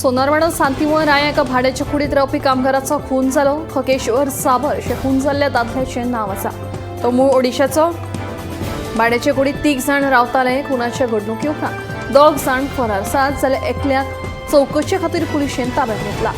सोनारवाडा सांतिवळ राया एका भाड्याच्या कुडीत रावपी कामगाराचो खून जालो. खगेश्वर साबर अशें खून जाल्ल्या दादल्याचें नांव आसा. तो मूळ ओडिशाचो. भाड्याचे कुडीत 3 जाण रावताले. खुनाच्या घडणुकी उपरांत 2 जाण फरार आसात जाल्यार एकल्याक चवकशे खातीर पुलिशेन ताब्यांत घेतला.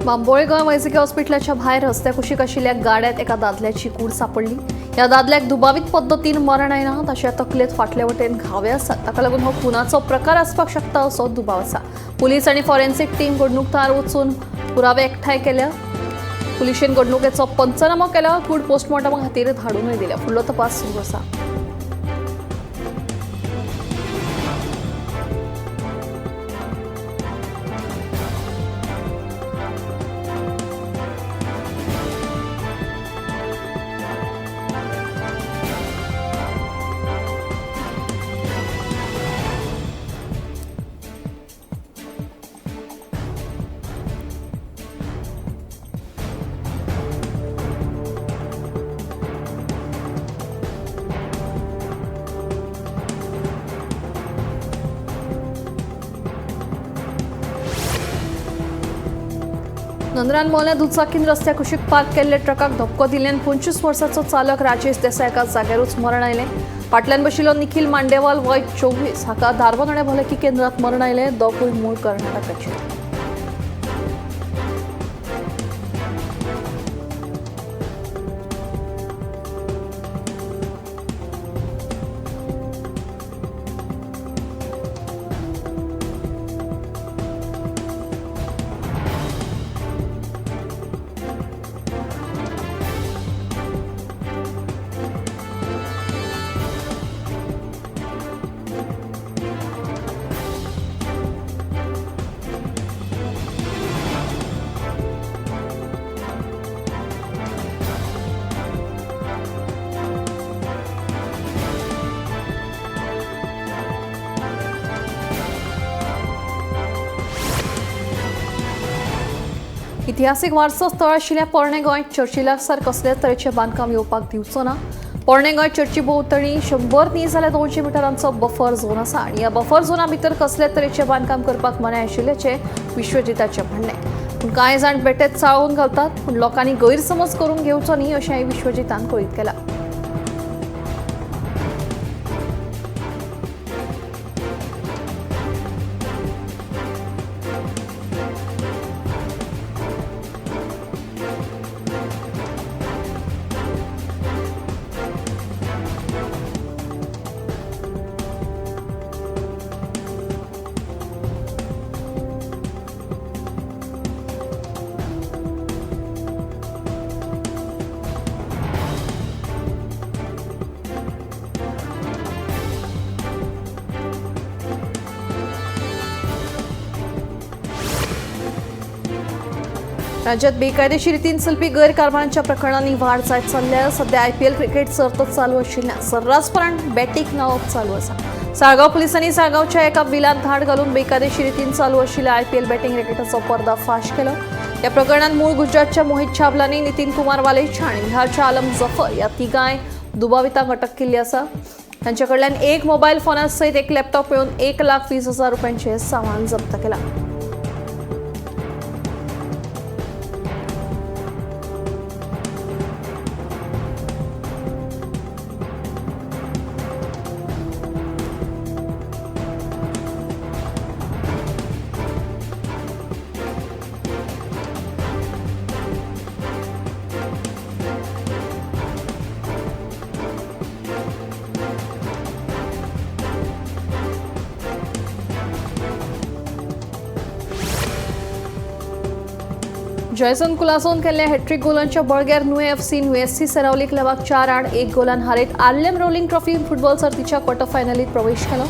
बांबोळेगाव वैजकी हॉस्पिटलाच्या भायर रस्त्या कुशीक आशिल्ल्या गाड्यांत एका दादल्याची कूड सापडली. ह्या दादल्याक दुबावीत पद्दतीन मरण आयलां. ताच्या तकलेत फाटले वटेन घावे आसात. ताका लागून हो खुनाचो प्रकार आसपाक शकता असो दुबाव आसा. पुलीस आनी फॉरेन्सिक टीम घडणुकथळार वचून पुरावे एकठांय केल्या. पुलिशेन घडणुकेचो पंचनामो केला. कूड पोस्टमॉर्टमा खातीर धाडूनय दिल्या. फुडलो तपास सुरू आसा. नंद्रान मोल्या दुचाकीन रस्त्या कुशीक पार्क केल्ले ट्रकाक धक्को दिल्ल्यान 25 वर्साचो चालक राजेश देसाय एका जाग्यारूच मरण आयलें. फाटल्यान बशिल्लो निखिल मांडेवाल वय 24 हाका धारबांदोड्या भलायकी केंद्रांत मरण आयलें. दोगूय मूळ कर्नाटकाचे. इतिहासीक वारसो स्थळ आशिल्ल्या पोरणे गोंय चर्ची लागसार कसलेच तरेचे बांदकाम येवपाक दिवचो ना. पोरणे गोंय चर्ची भोंवतणी 100 न्ही जाल्यार 200 मिटरांचो बफर झोन आसा आनी ह्या बफर झोना भितर कसलेच तरेचे बांदकाम करपाक मनाय आशिल्ल्याचे विश्वजिताचे म्हणणे. पूण कांय जाण बेठेच चाळोवन घालतात. पूण लोकांनी गैरसमज करून घेवचो न्ही अशेंय विश्वजितान कळीत केला. राज्यात बेकायदेशीर रितीन चलपी गैरकारभारांच्या प्रकरणांनी वाढ जायत चल्ल्या. सध्या IPL क्रिकेट सर्त चालू आशिल्ल्यान सर्रासपणान बॅटींग नावप चालू आसा. साळगांव पुलिसांनी साळगांवच्या एका बिलात धाड घालून बेकायदेशीर रितीन चालू आशिल्ल्या IPL बॅटींग रॅकेटाचो पर्दाफाश केलो. या प्रकरणात मूळ गुजरातच्या मोहित छाबलानी, नितीन कुमार वालेचा आनी बिहारच्या आलम जफर या तिगांय दुबावितांक अटक केल्ली आसा. तांचे कडल्यान एक मोबायल फोना सयत एक लॅपटॉप मेळून 1,20,000 रुपयांचे सामान जप्त केला. जयसन कुलासोन केल्ल्या हॅट्रिक गोलांच्या बळग्यार न्यू एफसी सरावली क्लबाक 4-8 गोलान हारयत Arlem rolling trophy football quarter क्वार्टर फायनलीत प्रवेश केलो.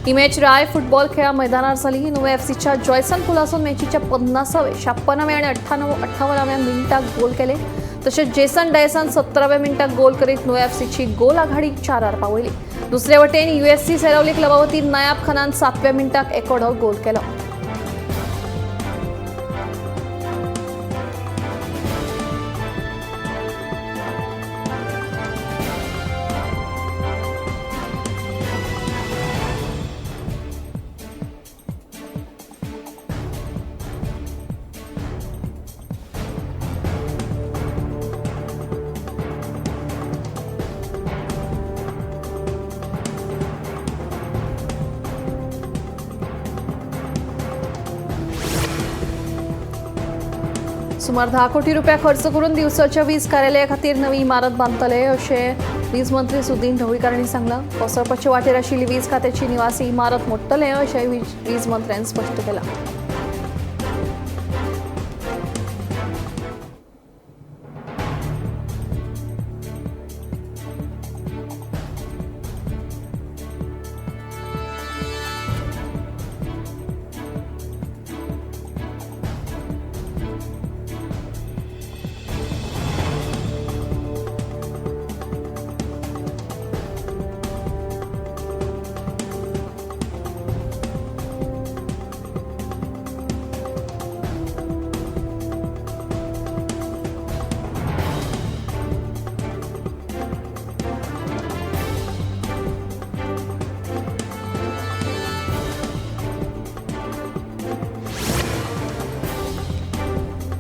ही मॅच राय फुटबॉल खेळा मैदानार जाली. न्यू एफसीच्या जयसन कुलासोन मॅचीच्या 50वे, 56वे आणि 58व्या मिनिटाक गोल केले. तसेच जेसन डायसान 17व्या मिनिटाक गोल करीत न्यू एफसीची गोल आघाडी 4 पावयली. दुसरे वटेन यूएससी सरावली क्लबावतीन नायाब खानान 7व्या मिनिटाक एकोडो गोल केलो. सुमार 10 कोटी रुपया खर्च करून दिवसाच्या वीज कार्यालया खातीर नवी इमारत बांदतले अशें वीज मंत्री सुदीन ढवळीकर हांणी सांगलां. कोसळपाचे वाटेर आशिल्ली वीज खात्याची निवासी इमारत मोडटले अशें वीज मंत्र्यान स्पश्ट केलां.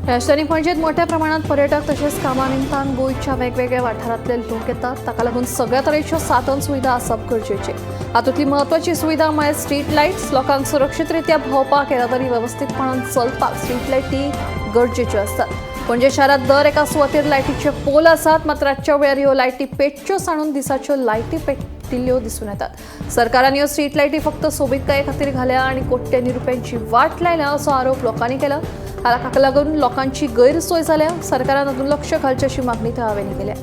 राजधानी पणजेत मोठ्या प्रमाणात पर्यटक तसेच कामानिमतान गोंयच्या वेगवेगळ्या वाठारांतले लोक येतात. ताका लागून सगळ्या तरेच्यो साधन सुविधा आसप गरजेचे. हातूंतली म्हत्वाची सुविधा म्हळ्यार स्ट्रीट लायट्स. लोकांक सुरक्षीतरित्या भोंवपाक येरादारी वेवस्थीतपणान चलपाक स्ट्रीट लायटी गरजेच्यो आसतात. पणजे शारांत दर एका सुवातेर लायटीचे पोल आसात, मात्र रातच्या वेळार ह्यो लायटी पेटच्यो सांडून दिसाच्यो लायटी पेटिल्ल्यो दिसून येतात. सरकारान ह्यो स्ट्रीट लायटी फक्त सोबीतकाये खातीर घाल्या आनी कोट्यांनी रुपयांची वाट लायल्या असो आरोप लोकांनी केला. हाका लागून लोकांची गैरसोय जाल्या. सरकारान हातूंत लक्ष घालची अशी मागणी थळाव्यांनी केल्या.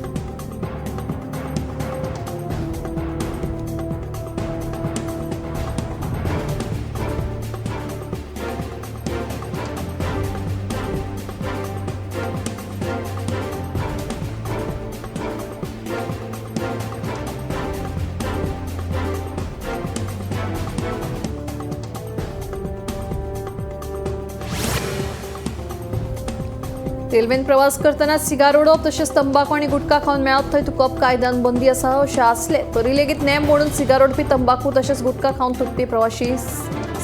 रेल्वेन प्रवास करतना सिगार ओडप तशेंच तंबाखू आनी गुटखा खावन मेळत थंय तुकप कायद्यान बंदी आसा अशें आसले तरी लेगीत नेम म्हणून सिगार ओडपी तंबाखू तशेंच गुटखा खावन थुकपी प्रवाशी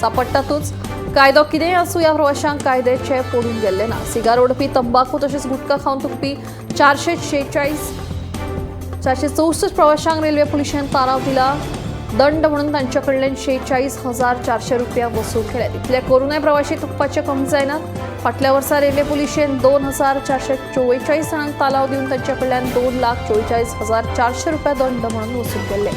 सापडटातूच. कायदो कितेंय आसूं ह्या प्रवाशांक कायद्याचे पडून गेल्ले ना. सिगार ओडपी तंबाखू तशेंच गुटखा खावन थुकपी 464 प्रवाशांक रेल्वे पुलिशेन ताराव दिला. दंड म्हणून तांचे कडल्यान 46,400 रुपया वसूल केले. तितले करूनय प्रवाशी थुकपाचे कमी जायनात. फाटल्या वर्सा रेल्वे पुलिशेन 2,444 जाणांक तालाव दिवन तांचे कडल्यान 2,44,400 रुपया दंड म्हणून वसूल केले.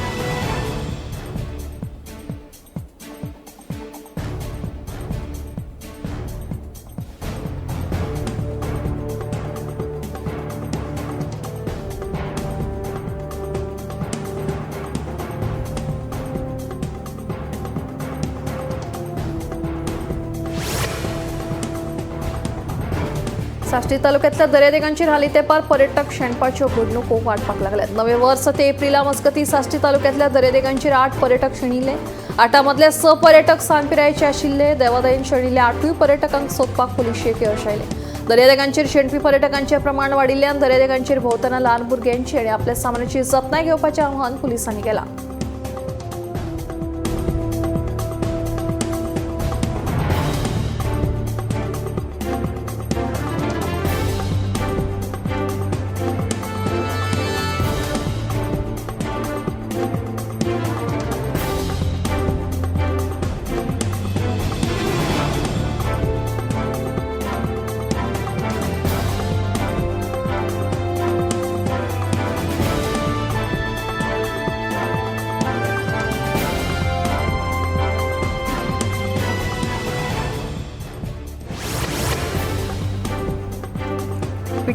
साश्टी तालुक्यातल्या दर्यादेगांचेर हालीं तेंपार पर्यटक शेणपाच्यो घडणुको वाडपाक लागल्यात. नवे वर्स ते एप्रिला मजगतीं साश्टी तालुक्यातल्या दर्यादेगांचेर 8 पर्यटक शेणिल्ले. 8 मदले 6 पर्यटक सांज पिरायेचे आशिल्ले. देवादयेन शेणिल्ल्या 8 पर्यटकांक सोदपाक पुलिशेक यश आयलें. दर्यादेगांचेर शेणपी पर्यटकांचें प्रमाण वाडिल्ल्यान दर्यादेगांचेर भोंवतना ल्हान भुरग्यांची आनी आपल्या सामानाची जतनाय घेवपाचें आवाहन पुलिसांनी केलां.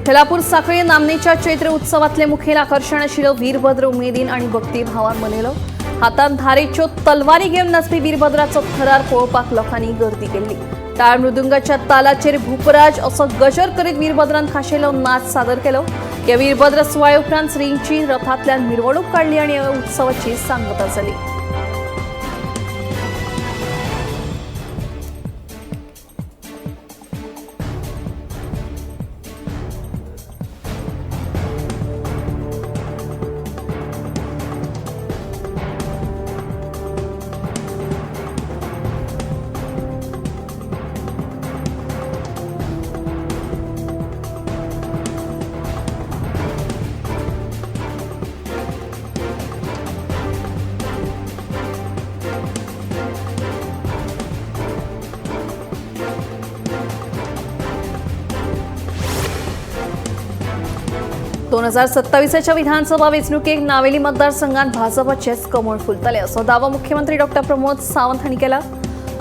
विठ्ठलापूर साखळे नामनेच्या चैत्र उत्सवातले मुखेल आकर्षण आशिल्लो वीरभद्र उमेदीन आणि भक्तिभावान मनयलो. हातान धारेच्यो तलवारी घेवन नाचपी वीरभद्राचो थरार पळोवपाक लोकांनी गर्दी केल्ली. टाळ मृदुंगाच्या तालाचेर भूपराज असो गजर करीत वीरभद्रान खाशेलो नाच सादर केलो. या वीरभद्र सुवाळे उपरांत श्रींची रथांतल्यान मिरवणूक काढली आणि ह्या उत्सवाची सांगता जाली. दोन 2027च्या विधानसभा वेंचणुकेक नावेली मतदारसंघात भाजपचेच कमळ फुलतले असो दावो मुख्यमंत्री डॉ. प्रमोद सावंत हांणी केला.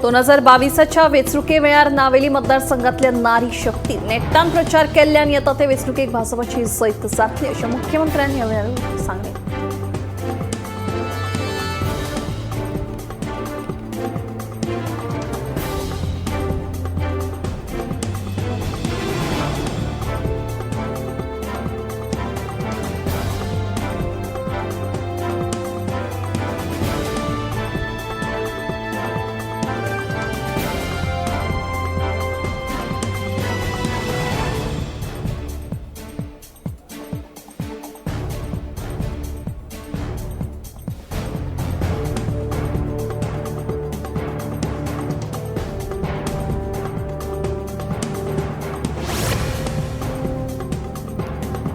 2022च्या वेंचणुके वेळार नावेली मतदारसंघातल्या नारी शक्ती नेटान प्रचार केल्ल्यान येता ते वेंचणुकेक भाजपची जैत जातली अशें मुख्यमंत्र्यांनी ह्या वेळार सांगलें.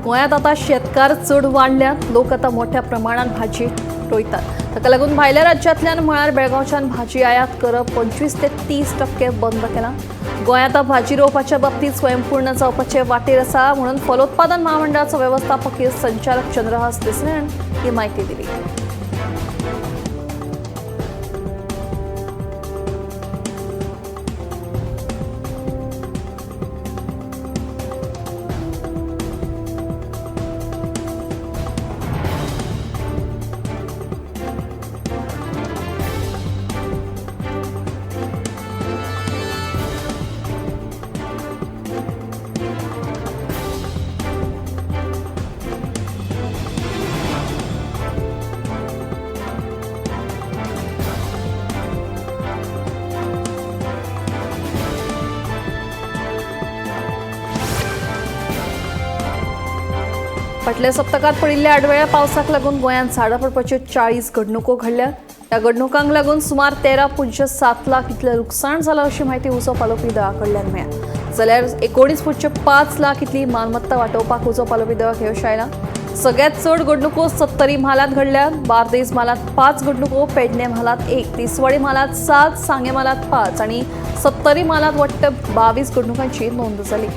गोंयांत आता शेतकार चड वाडल्यात. लोक आता मोठ्या प्रमाणात भाजी रोयतात. ताका लागून भायल्या राज्यांतल्यान म्हळ्यार बेळगांवच्यान भाजी आयात करप 25 ते 30% बंद केला. गोंय आता भाजी रोवपाच्या बाबतीत स्वयंपूर्ण जावपाचे वाटेर आसा म्हणून फलोत्पादन महामंडळाचो वेवस्थापकीय संचालक चंद्रहास देसाई हांणी ही माहिती दिली. फाटल्या सप्तकात पडिल्ल्या आडवेळ्या पावसाक लागून गोंयांत झाडां पडपाच्यो 40 घडणुको घडल्या. ह्या घडणुकांक लागून सुमार 13.7 लाख इतलें लुकसाण जालां अशी माहिती उजो पालोवपी दळा कडल्यान मेळ्ळ्या. जाल्यार 19.5 लाख इतली मालमत्ता वांटोवपाक उजो पालोवपी दळाक यश आयलां. सगळ्यात चड घडणुको सत्तरी म्हालांत घडल्या. बार्देस म्हालांत 5 घडणुको, पेडणे म्हालांत 1, तिसवाडी म्हालांत 7, सांगे म्हालांत 5 आणि सत्तरी म्हालांत वट्ट 22 घडणुकांची नोंद जाली.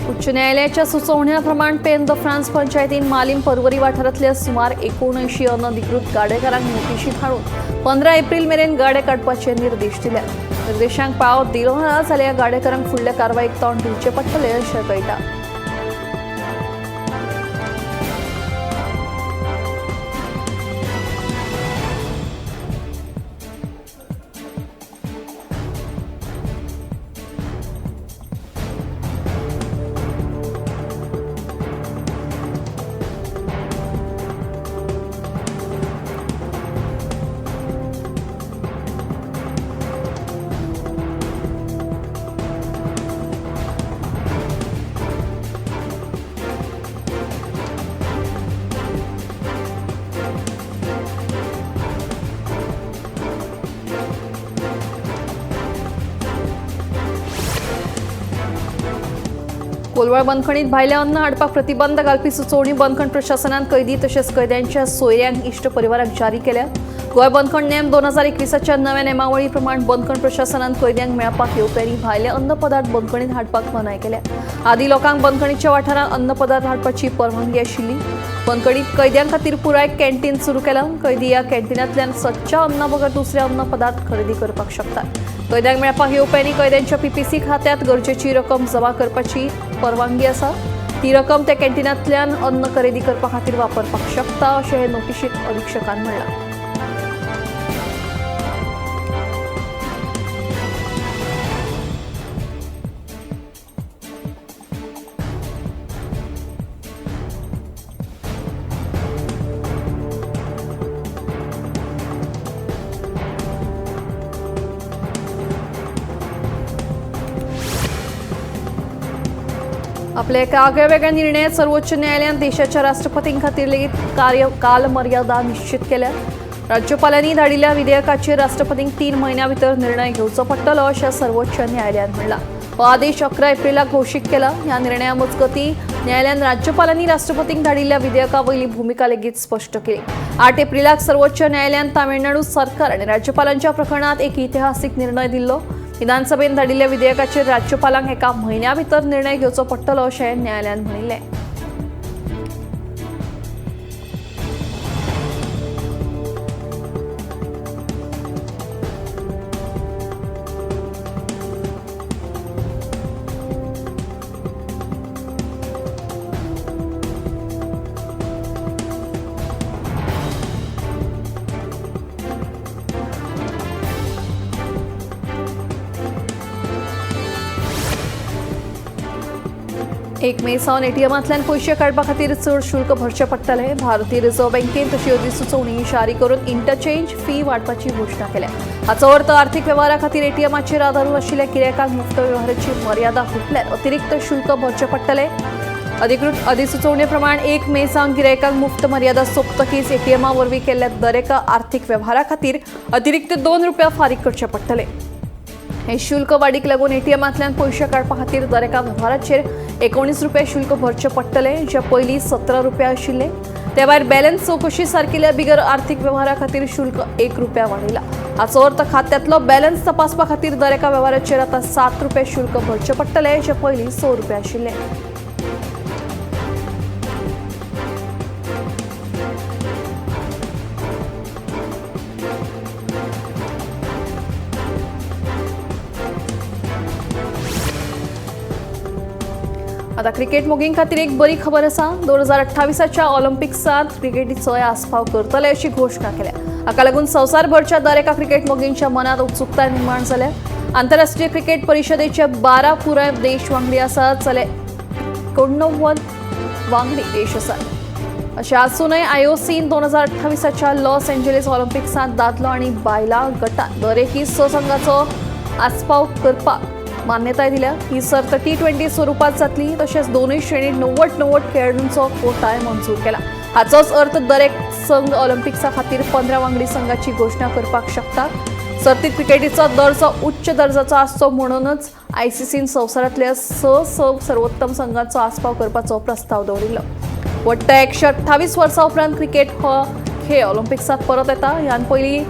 उच्च न्यायालयाच्या सुचोवण्याप्रमाण पेन द फ्रांस पंचायतीन मालीम पर्वरी वाठारांतल्या सुमार 79 अनधिकृत गाडेकारांक नोटीशी धाडून 15 एप्रिल मेरेन गाडे काडपाचे निर्देश दिल्या. निर्देशांक पाळो दिलो ना जाल्यार गाडेकारांक फुडल्या कारवाईक तोंड दिवचे पडटले अशें कळटा. कोलवळ बंदखणीत भायल्या अन्न हाडपाक प्रतिबंध घालपी सुचोवणी बंदखण प्रशासनान कैदी तशेंच कैद्यांच्या सोयऱ्यांक इश्ट परिवाराक जारी केल्या. गोंय बंदखण नेम 2021च्या नव्या नेमावळी प्रमाण बंदखण प्रशासनान कैद्यांक मेळपाक येवप्यांनी भायले अन्न पदार्थ बंदखणीत हाडपाक मनाय केल्या. आदी लोकांक बंदखणीच्या वाठारांत अन्न पदार्थ हाडपाची परवानगी आशिल्ली. बंदखणीत कैद्यां खातीर पुराय कॅन्टीन सुरू केला. कैदी ह्या कॅन्टीनांतल्यान सदच्या अन्ना बगर दुसरे अन्न पदार्थ खरेदी करपाक शकतात. कैद्यांक मेळपाक येवप्यांनी कैद्यांच्या पीपीसी खात्यांत गरजेची रक्कम जमा करपाची परवानगी आसा. ती रक्कम त्या कॅन्टीनांतल्यान अन्न खरेदी करपा खातीर वापरपाक शकता अशें हे नोटीशीत अधीक्षकान म्हणलां. आपल्या एका आगळ्यावेगळ्या निर्णयात सर्वोच्च न्यायालयान देशाच्या राष्ट्रपतीं खातीर लेगीत काल मर्यादा निश्चित केल्या. राज्यपालांनी धाडिल्ल्या विधेयकाचेर राष्ट्रपतींक 3 म्हयन्यां भितर निर्णय घेवचो पडटलो अशें सर्वोच्च न्यायालयान म्हणलां. हो आदेश 11 एप्रिलाक घोशीत केला. ह्या निर्णया मजगतीं न्यायालयान राज्यपालांनी राष्ट्रपतींक धाडिल्ल्या विधेयका वयली भुमिका लेगीत स्पश्ट केली. 8 एप्रिलाक सर्वोच्च न्यायालयान तामिळनाडू सरकार आनी राज्यपालांच्या प्रकरणात एक इतिहासीक निर्णय दिल्लो. विधानसभेन धाडिल्ल्या विधेयकाचेर राज्यपालांक एका म्हयन्या भितर निर्णय घेवचो पडटलो अशें न्यायालयान म्हणिल्लें. एक मे सावन एटीएमांतल्यान पयशे काडपा खातीर चड शुल्क भरचें पडटलें. भारतीय रिझर्व्ह बँकेन तशी अधिसुचोवणी जारी करून इंटरचेंज फी वाडपाची घोशणा केल्या. हाचो अर्थ आर्थीक वेव्हारा खातीर एटीएमाचेर आदारून आशिल्ल्या गिरायकांक मुक्त वेव्हाराची मर्यादा हुपल्यार अतिरिक्त शुल्क भरचें पडटलें. अधिकृत अधिसुचोवणे प्रमाण 1 मे सावन गिरायकांक मुक्त मर्यादा सोंपतकीच एटीएमा वरवीं केल्ल्या दरेका आर्थीक वेव्हारा खातीर अतिरिक्त ₹2 फारीक करचे पडटले. हे शुल्क वाडीक लागून एटीएमांतल्यान पयशे काडपा खातीर दरेका वेव्हाराचेर ₹19 शुल्क भरचें पडटलें, जे पयलीं ₹17 आशिल्लें. ते भायर बॅलन्स चवकशी सारकिल्ल्या बिगर आर्थीक वेव्हारा खातीर शुल्क ₹1 वाडयला. हाचो अर्थ खात्यांतलो बॅलन्स तपासपा खातीर दरेका वेव्हाराचेर आतां ₹7 शुल्क भरचें पडटलें, जे पयलीं ₹6 आशिल्लें. आता क्रिकेट मोगीं खातीर एक बरी खबर आसा. 2028च्या ऑलिम्पिक्सांत क्रिकेटीचोय आस्पाव करतले अशी घोशणा केल्या. हाका लागून संवसारभरच्या दरेका क्रिकेट मोगींच्या मनात उत्सुकताय निर्माण जाल्या. आंतरराष्ट्रीय क्रिकेट परिशदेचे 12 पुराय देश वांगडी आसात, जाल्यार 89 वांगडी देश आसात. अशें आसूनय आयओसीन 2028च्या लॉस एंजेलिस ऑलिम्पिक्सांत दादलो आनी बायलां गटात दरेकी 6 संघांचो आस्पाव करपाक मान्यताय दिल्या. ही सर्त T20 स्वरुपात जातली. तशेंच दोनूय श्रेणींत 90 खेळाडूंचो कोटाय मंजूर केला. हाचोच अर्थ दरेक संघ ऑलिम्पिक्सा खातीर 15 वांगडी संघाची घोशणा करपाक शकता. सर्तीत क्रिकेटीचो दर्जो उच्च दर्जाचो आसचो म्हणूनच आयसीसीन संवसारांतल्या 6 सर्वोत्तम संघांचो आस्पाव करपाचो प्रस्ताव दवरिल्लो. वट्ट 128 वर्सां उपरांत क्रिकेट हो खेळ ऑलिम्पिक्सांत परत येता. ह्यान पयलीं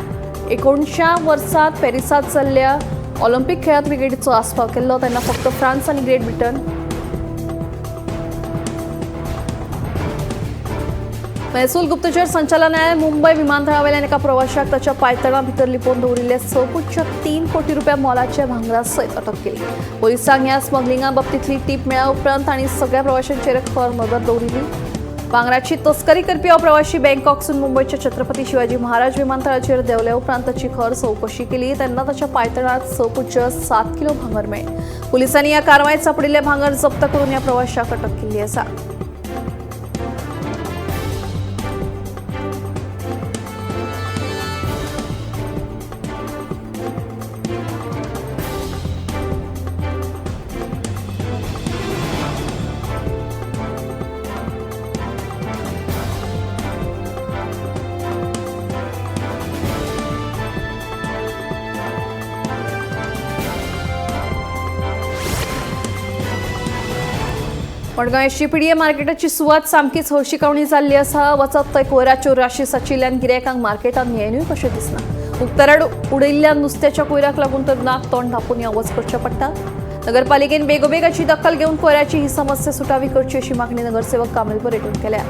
1900 वर्सांत पॅरिसांत जाल्ल्या ऑलिम्पिक खेळांत क्रिकेटीचो आस्पाव केल्लो, तेन्ना फक्त फ्रांस आनी ग्रेट ब्रिटन. महसूल गुप्तचर संचालनालयान मुंबय विमानतळावेल्यान एका प्रवाशाक ताच्या पायतणा भितर लिपोवन दवरिल्ले 6.3 कोटी रुपया मोलाच्या भांगरा सयत अटक केली. पोलिसांक ह्या स्मगलिंगा बाबतींतली टीप मेळ्ळ्या उपरांत तांणी सगळ्या प्रवाशांचेर खर नदर दवरिल्ली. भांगराची तस्करी करपी हो प्रवाशी बँकॉकसून मुंबयच्या छत्रपती शिवाजी महाराज विमानतळाचेर देंवल्या उपरांत ताची खर चवकशी केली. तेन्ना ताच्या पायतणात 6.7 किलो भांगर मेळ्ळें. पुलिसांनी ह्या कारवायेत सापडिल्ले भांगर जप्त करून ह्या प्रवाशाक अटक केल्ली आसा. मडगांव एसटीपीडीए मार्केटाची सुवात सामकीच हळशिकावणी जाल्ली आसा. वचत थंय कोयराच्यो राशी सचिल्ल्यान गिरायकांक मार्केटांत येयनूय कशें दिसना. उक्ताराड उडयिल्ल्या नुस्त्याच्या कोयराक लागून तर नाक तोंड धांपून येवच करचें पडटा. नगरपालिकेन बेगोबेगाची दखल घेवन कोयराची ही समस्या सुटावी करची अशी मागणी नगरसेवक कामिल परेटून केल्या.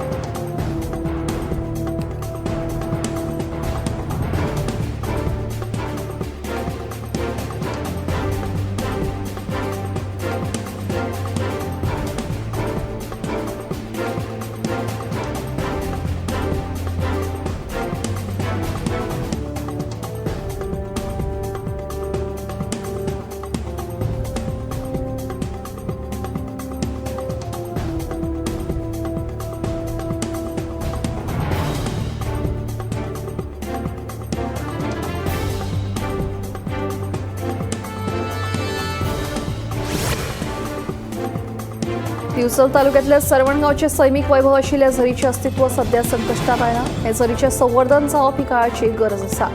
दिवचल तालुक्यातल्या सरवणगावचे सैमिक वैभव आशिल्ल्या झरीचे अस्तित्व सध्या संकष्टात आयला. हे झरीचे संवर्धन जावप ही काळाची गरज आसा.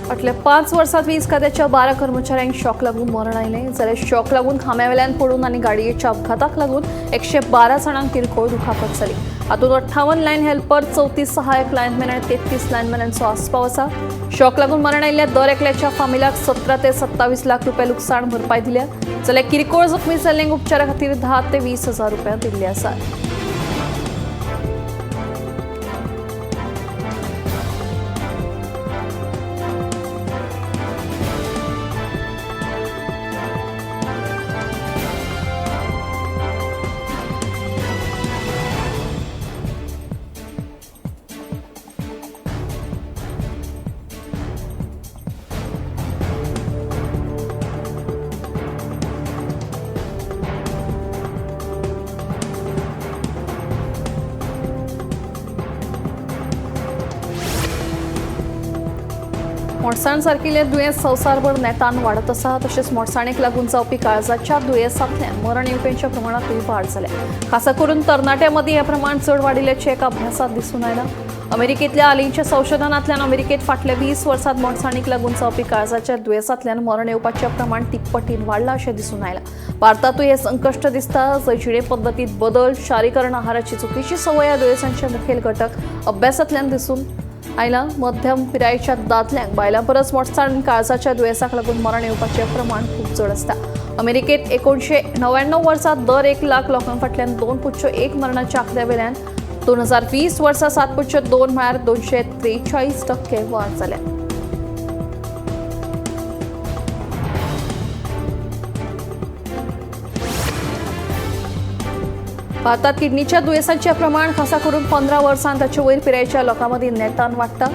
फाटल्या 5 वर्सांत वीज खात्याच्या 12 कर्मचाऱ्यांक शॉक लागून मरण आयलें. जाल्यार शॉक लागून खांब्यावेल्यान पडून आनी गाडयेच्या अपघाताक लागून 112 जाणांक किरकोळ दुखापत जाली. हातूंत 58 लायन हेल्पर, 34 सहाय्यक लायनमॅन आनी 33 लायनमॅनांचो आस्पाव आसा. शॉक लागून मरण आयिल्ल्या दर एकल्याच्या फामिलाक 17 ते 27 लाख रुपया लुकसाण भरपाय दिल्या. जाल्यार किरकोळ जखमी जाल्ल्यांक उपचारा खातीर 10 ते 20 हजार रुपया दिल्ले आसात. मोडसाण सारकिले दुयेंस संवसारभर नेटान वाडत आसा. तशेंच मोडसाणेक लागून जावपी काळजाच्या दुयेंसांतल्यान मरण येवप्यांच्या प्रमाणांतूय वाड जाल्या. खासा करून तरणाट्यां मदीं हें प्रमाण चड वाडिल्ल्याचें एका अभ्यासात दिसून आयलां. अमेरिकेंतल्या हालींच्या संशोधनांतल्यान अमेरिकेंत फाटल्या 20 वर्सांत मोडसाणीक लागून जावपी काळजाच्या दुयेंसांतल्यान मरण येवपाचें प्रमाण तिप्पटीन वाडलां अशें दिसून आयलां. भारतांतूय हें संकश्ट दिसता. जंय जिणे पद्दतींत बदल, शारीकरण आहाराची चुकीची संवय ह्या दुयेंसांचे मुखेल घटक अभ्यासांतल्यान दिसून आयला. मध्यम पिरायेच्या दादल्यांक बायलां परस मोडसाण काळजाच्या दुयेंसाक लागून मरण येवपाचें प्रमाण खूब चड आसता. अमेरिकेंत 1999 वर्सांत दर 1 लाख लोकां फाटल्यान 2.1 मरणाच्या आंकड्यावेल्यान 2020 वर्सा 7.2 म्हळ्यार 243% वाड जाल्या. भारतात किडनीच्या दुयेंसांचें प्रमाण खासा करून 15 वर्सां ताचे वयर पिरायेच्या लोकां मदीं नेटान वाडटा.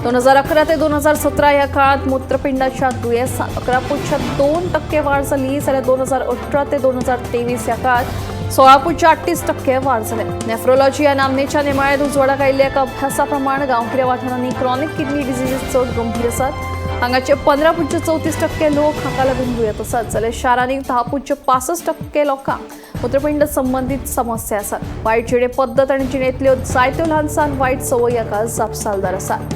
2011 ते 2017 ह्या काळात मूत्रपिंडाच्या दुयेंसांत 11.2% वाड जाली. जाल्यार 2018 ते 2023 ह्या काळात 16.38% वाड जाल्या. नेफ्रोलॉजी ह्या नामनेच्या नेमाळ्या उजवाडाक आयिल्ल्या एका अभ्यासा प्रमाण गांवगिऱ्या वाठारांनी क्रॉनिक किडनी डिजीज चड गंभीर आसात. हांगाचे 15.34% लोक हाका लागून दुयेंत आसात. जाल्यार शारांनी 10.65% लोकांक मूत्रपिंड संबंधीत समस्या आसात. वायट जिणे पद्दत आनी जिणेंतल्यो जायत्यो ल्हान सावन वायट संवय हाका जापसालदार आसात.